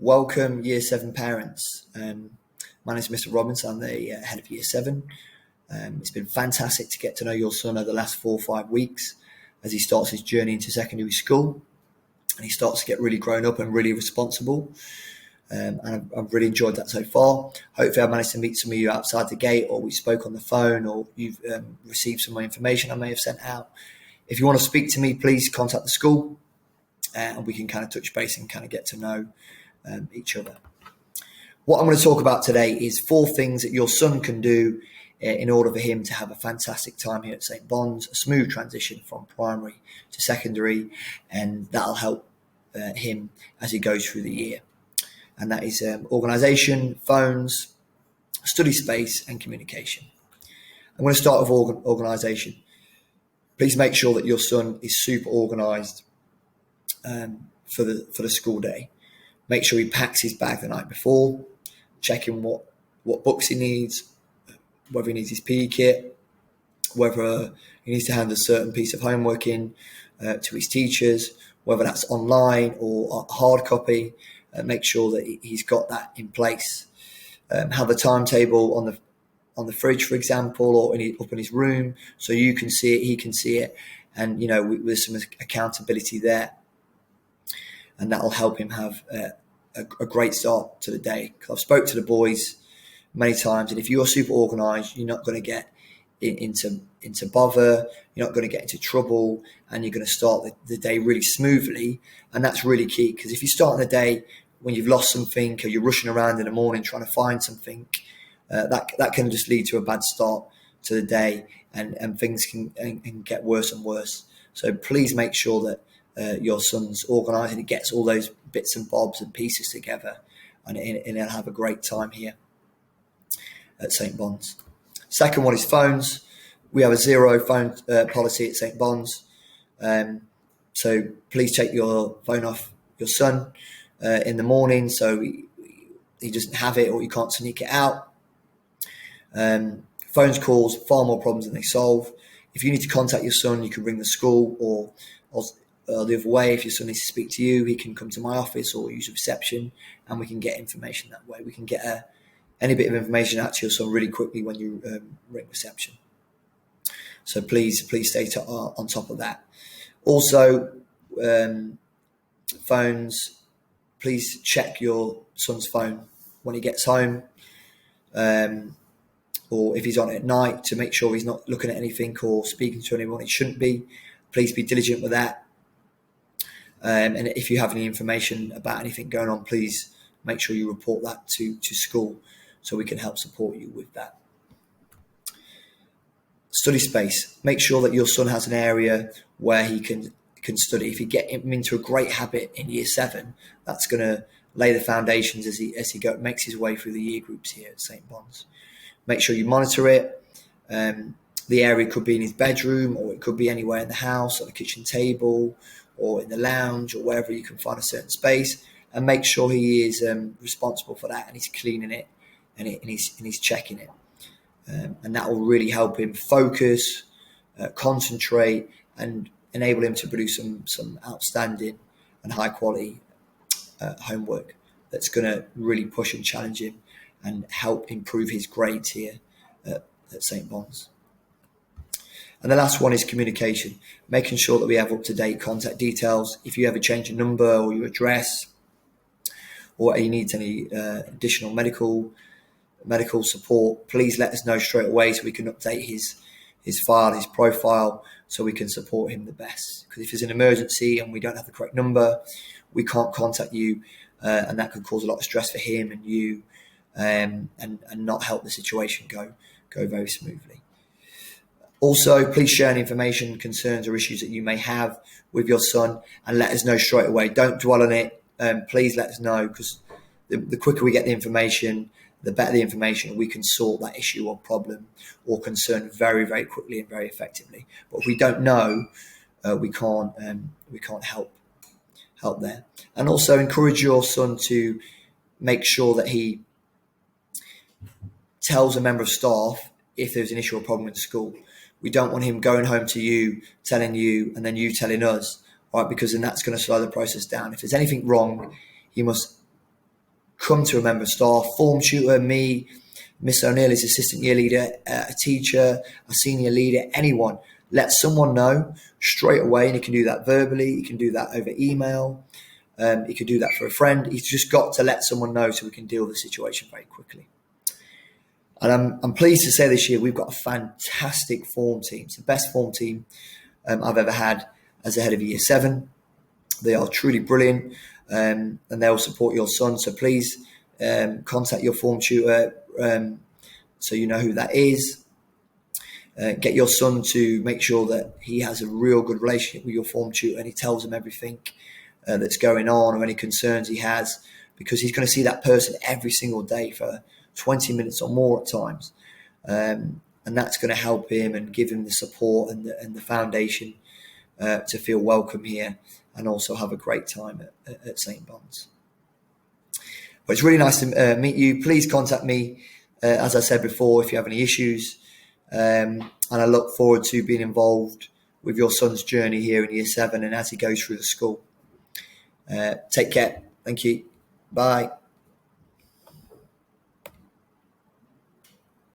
Welcome, Year 7 parents. My name is Mr. Robinson. I'm the head of Year 7. It's been fantastic to get to know your son over the last 4 or 5 weeks as he starts his journey into secondary school and he starts to get really grown up and really responsible. And I've really enjoyed that so far. Hopefully I've managed to meet some of you outside the gate, or we spoke on the phone, or you've received some more information I may have sent out. If you want to speak to me, please contact the school and we can kind of touch base and kind of get to know each other. What I'm going to talk about today is 4 things that your son can do in order for him to have a fantastic time here at St. Bond's, a smooth transition from primary to secondary, and that'll help him as he goes through the year. And that is organisation, phones, study space and communication. I'm going to start with organisation. Please make sure that your son is super organised for the school day. Make sure he packs his bag the night before, checking what books he needs, whether he needs his PE kit, whether he needs to hand a certain piece of homework in to his teachers, whether that's online or hard copy. Make sure that he's got that in place. Have a timetable on the fridge, for example, or up in his room, so you can see it, he can see it, and with some accountability there, and that'll help him have a great start to the day. Because I've spoke to the boys many times, and if you're super organised, you're not going to get into bother, you're not going to get into trouble, and you're going to start the day really smoothly. And that's really key, because if you start the day when you've lost something, or you're rushing around in the morning trying to find something, that can just lead to a bad start to the day, and things can get worse and worse. So please make sure that your son's organised and he gets all those bits and bobs and pieces together, and he'll have a great time here at St. Bond's. Second one is phones. We have a 0 phone policy at St. Bond's. So please take your phone off your son in the morning, so he doesn't have it or you can't sneak it out. Phones cause far more problems than they solve. If you need to contact your son, you can ring the school, or the other way, if your son needs to speak to you, he can come to my office or use reception, and we can get information that way. We can get any bit of information out to your son really quickly when you ring reception. So please stay on top of that. Also, phones, please check your son's phone when he gets home, or if he's on it at night, to make sure he's not looking at anything or speaking to anyone he shouldn't be. Please be diligent with that. And if you have any information about anything going on, please make sure you report that to school, so we can help support you with that. Study space. Make sure that your son has an area where he can study. If you get him into a great habit in Year 7, that's going to lay the foundations as he makes his way through the year groups here at St. Bond's. Make sure you monitor it. The area could be in his bedroom, or it could be anywhere in the house, on the kitchen table, or in the lounge, or wherever you can find a certain space, and make sure he is responsible for that, and he's cleaning it, and he's checking it. And that will really help him focus, concentrate, and enable him to produce some outstanding and high quality homework that's going to really push and challenge him and help improve his grades here at St. Bond's. And the last one is communication, making sure that we have up-to-date contact details. If you ever change your number or your address, or he needs any additional medical support, please let us know straight away, so we can update his file, his profile, so we can support him the best. Because if there's an emergency and we don't have the correct number, we can't contact you, and that could cause a lot of stress for him and you, and not help the situation go very smoothly. Also, please share any information, concerns or issues that you may have with your son, and let us know straight away. Don't dwell on it. Please let us know, because the quicker we get the information, the better the information, we can sort that issue or problem or concern very, very quickly and very effectively. But if we don't know, we can't help there. And also encourage your son to make sure that he tells a member of staff if there's an issue or problem in the school. We don't want him going home to you, telling you, and then you telling us, right? Because then that's going to slow the process down. If there's anything wrong, he must come to a member of staff, form tutor, me, Miss O'Neill is assistant year leader, a teacher, a senior leader, anyone. Let someone know straight away, and you can do that verbally, you can do that over email, you can do that for a friend. You've just got to let someone know so we can deal with the situation very quickly. And I'm pleased to say this year we've got a fantastic form team. It's the best form team I've ever had as a head of year 7. They are truly brilliant, and they'll support your son. So please contact your form tutor so you know who that is. Get your son to make sure that he has a real good relationship with your form tutor and he tells him everything that's going on or any concerns he has, because he's going to see that person every single day for 20 minutes or more at times. And that's going to help him and give him the support and the foundation to feel welcome here and also have a great time at St. Bond's. But it's really nice to meet you. Please contact me, as I said before, if you have any issues. And I look forward to being involved with your son's journey here in year 7 and as he goes through the school. Take care. Thank you. Bye.